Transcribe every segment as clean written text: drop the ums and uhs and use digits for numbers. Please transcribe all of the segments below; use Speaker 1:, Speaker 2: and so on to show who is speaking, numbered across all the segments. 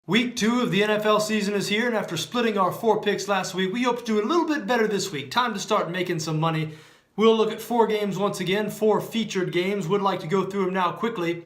Speaker 1: Week 2 of the NFL season is here, and after splitting our 4 picks last week, we hope to do a little bit better this week. Time to start making some money. We'll look at 4 games once again, 4 featured games. Would like to go through them now quickly.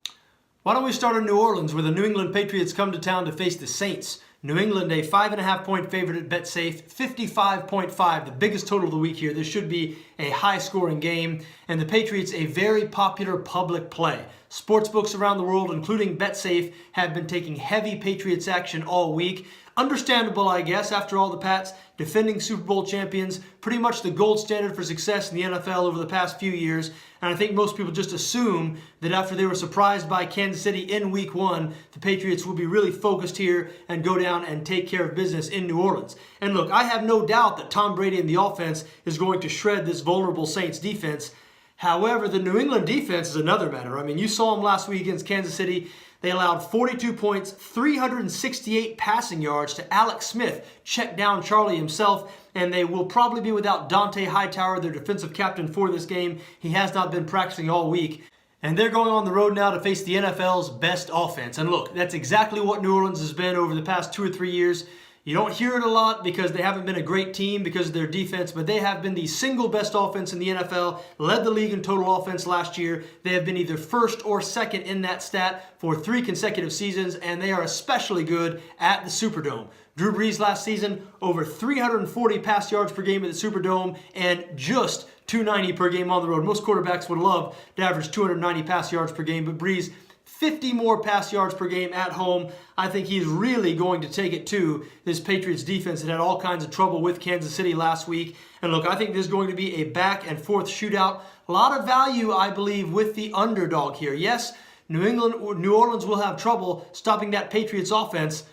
Speaker 1: Why don't we start in New Orleans, where the New England Patriots come to town to face the Saints. New England, a 5.5-point favorite at BetSafe, 55.5, the biggest total of the week here. This should be a high-scoring game. And the Patriots, a very popular public play. Sportsbooks around the world, including BetSafe, have been taking heavy Patriots action all week. Understandable, I guess. After all, the Pats, defending Super Bowl champions, pretty much the gold standard for success in the NFL over the past few years. And I think most people just assume that after they were surprised by Kansas City in Week 1, the Patriots will be really focused here and go down and take care of business in New Orleans. And look, I have no doubt that Tom Brady and the offense is going to shred this vulnerable Saints defense. However, the New England defense is another matter. I mean, you saw them last week against Kansas City. They allowed 42 points, 368 passing yards to Alex Smith, check down Charlie himself, and they will probably be without Dante Hightower, their defensive captain for this game. He has not been practicing all week. And they're going on the road now to face the NFL's best offense. And look, that's exactly what New Orleans has been over the past 2 or 3 years. You don't hear it a lot because they haven't been a great team because of their defense, but they have been the single best offense in the NFL, led the league in total offense last year. They have been either first or second in that stat for 3 consecutive seasons, and they are especially good at the Superdome. Drew Brees last season, over 340 pass yards per game at the Superdome, and just 290 per game on the road. Most quarterbacks would love to average 290 pass yards per game, but Brees, 50 more pass yards per game at home. I think he's really going to take it to this Patriots defense that had all kinds of trouble with Kansas City last week. And look, I think this is going to be a back and forth shootout. A lot of value, I believe, with the underdog here. Yes, New Orleans will have trouble stopping that Patriots offense,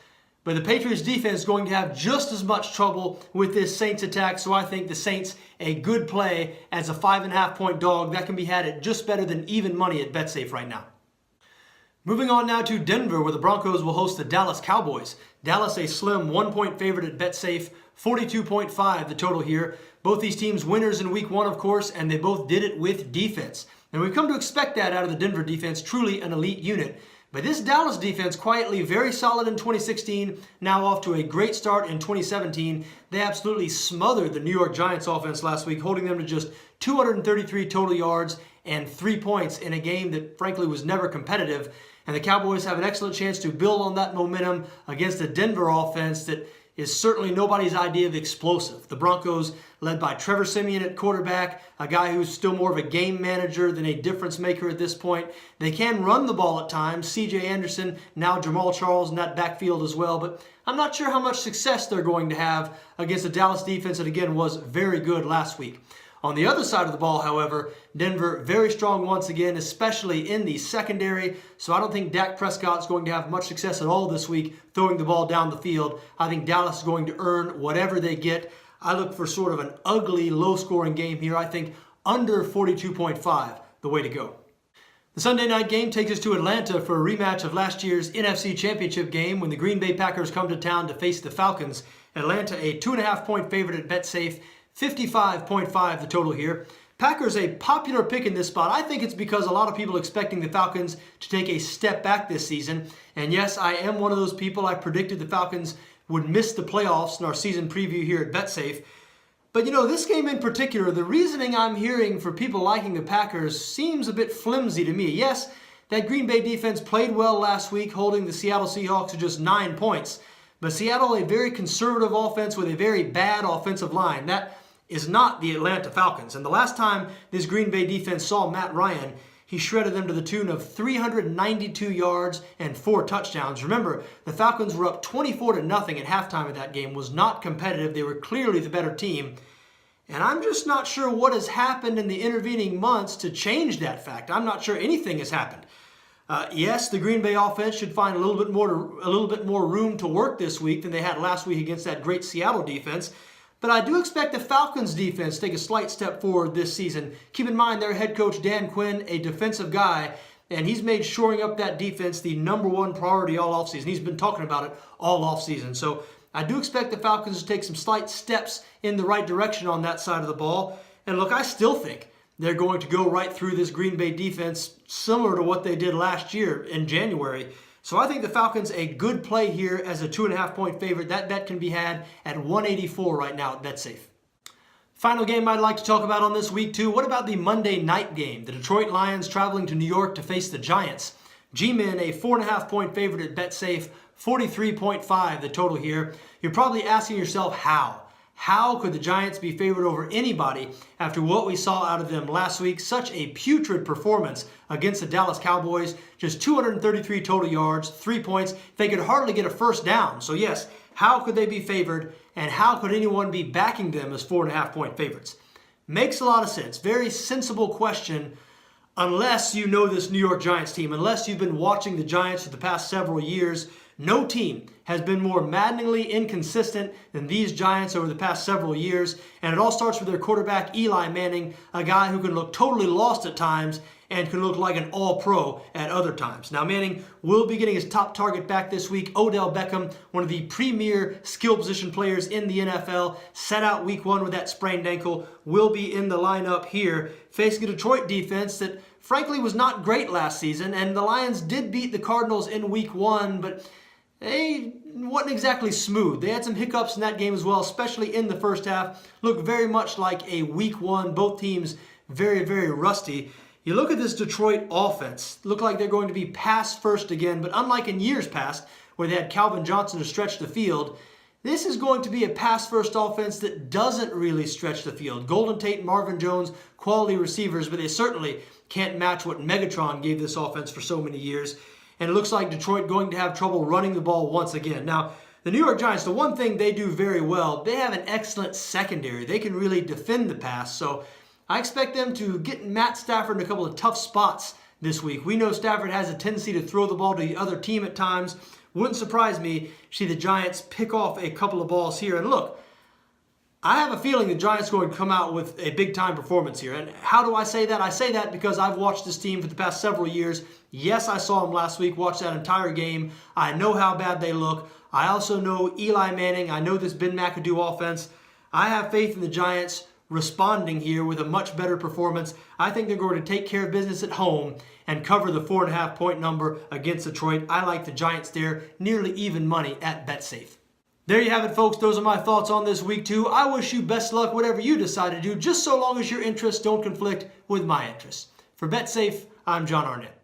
Speaker 1: but the Patriots defense is going to have just as much trouble with this Saints attack. So I think the Saints, a good play as a 5.5-point dog. That can be had at just better than even money at BetSafe right now. Moving on now to Denver, where the Broncos will host the Dallas Cowboys. Dallas, a slim 1-point favorite at BetSafe, 42.5 the total here. Both these teams winners in Week 1, of course, and they both did it with defense. And we've come to expect that out of the Denver defense, truly an elite unit. But this Dallas defense, quietly very solid in 2016, now off to a great start in 2017. They absolutely smothered the New York Giants offense last week, holding them to just 233 total yards and 3 points in a game that frankly was never competitive. And the Cowboys have an excellent chance to build on that momentum against a Denver offense that is certainly nobody's idea of explosive. The Broncos, led by Trevor Siemian at quarterback, a guy who's still more of a game manager than a difference maker at this point. They can run the ball at times. C.J. Anderson, now Jamal Charles in that backfield as well. But I'm not sure how much success they're going to have against a Dallas defense that, again, was very good last week. On the other side of the ball, however, Denver very strong once again, especially in the secondary. So I don't think Dak Prescott's going to have much success at all this week throwing the ball down the field. I think Dallas is going to earn whatever they get. I look for sort of an ugly, low-scoring game here. I think under 42.5, the way to go. The Sunday night game takes us to Atlanta for a rematch of last year's NFC Championship game when the Green Bay Packers come to town to face the Falcons. Atlanta, a 2.5-point favorite at BetSafe. 55.5 the total here. Packers a popular pick in this spot. I think it's because a lot of people are expecting the Falcons to take a step back this season. And yes, I am one of those people. I predicted the Falcons would miss the playoffs in our season preview here at BetSafe. But you know, this game in particular, the reasoning I'm hearing for people liking the Packers seems a bit flimsy to me. Yes, that Green Bay defense played well last week, holding the Seattle Seahawks to just 9 points. But Seattle, a very conservative offense with a very bad offensive line. That is not the Atlanta Falcons. And the last time this Green Bay defense saw Matt Ryan, he shredded them to the tune of 392 yards and 4 touchdowns. Remember, the Falcons were up 24-0 at halftime of that game, was not competitive. They were clearly the better team. And I'm just not sure what has happened in the intervening months to change that fact. I'm not sure anything has happened. Yes, the Green Bay offense should find a little bit more room to work this week than they had last week against that great Seattle defense. But I do expect the Falcons defense to take a slight step forward this season. Keep in mind their head coach Dan Quinn, a defensive guy, and he's made shoring up that defense the #1 priority all offseason. He's been talking about it all offseason. So I do expect the Falcons to take some slight steps in the right direction on that side of the ball. And look, I still think they're going to go right through this Green Bay defense similar to what they did last year in January. So I think the Falcons a good play here as a 2.5-point favorite. That bet can be had at 184 right now at BetSafe. Final game I'd like to talk about on this week too. What about the Monday night game? The Detroit Lions traveling to New York to face the Giants. G-Men a 4.5-point favorite at BetSafe, 43.5 the total here. You're probably asking yourself how. How could the Giants be favored over anybody after what we saw out of them last week? Such a putrid performance against the Dallas Cowboys. Just 233 total yards, 3 points. They could hardly get a first down. So yes, how could they be favored? And how could anyone be backing them as 4.5-point favorites? Makes a lot of sense. Very sensible question. Unless you know this New York Giants team, unless you've been watching the Giants for the past several years, no team has been more maddeningly inconsistent than these Giants over the past several years. And it all starts with their quarterback, Eli Manning, a guy who can look totally lost at times and can look like an all-pro at other times. Now, Manning will be getting his top target back this week. Odell Beckham, one of the premier skill position players in the NFL, set out week 1 with that sprained ankle, will be in the lineup here, facing a Detroit defense that frankly was not great last season. And the Lions did beat the Cardinals in week 1, but they wasn't exactly smooth. They had some hiccups in that game as well, especially in the first half. Looked very much like a week 1. Both teams very, very rusty. You look at this Detroit offense, look like they're going to be pass first again, but unlike in years past where they had Calvin Johnson to stretch the field, this is going to be a pass first offense that doesn't really stretch the field. Golden Tate, Marvin Jones, quality receivers, but they certainly can't match what Megatron gave this offense for so many years. And it looks like Detroit going to have trouble running the ball once again. Now, the New York Giants, the one thing they do very well, they have an excellent secondary. They can really defend the pass, so I expect them to get Matt Stafford in a couple of tough spots this week. We know Stafford has a tendency to throw the ball to the other team at times. Wouldn't surprise me to see the Giants pick off a couple of balls here. And look, I have a feeling the Giants are going to come out with a big-time performance here. And how do I say that? I say that because I've watched this team for the past several years. Yes, I saw them last week, watched that entire game. I know how bad they look. I also know Eli Manning. I know this Ben McAdoo offense. I have faith in the Giants responding here with a much better performance. I think they're going to take care of business at home and cover the 4.5-point number against Detroit. I like the Giants there, nearly even money at BetSafe. There you have it, folks. Those are my thoughts on this week 2. I wish you best luck whatever you decide to do, just so long as your interests don't conflict with my interests. For BetSafe, I'm John Arnette.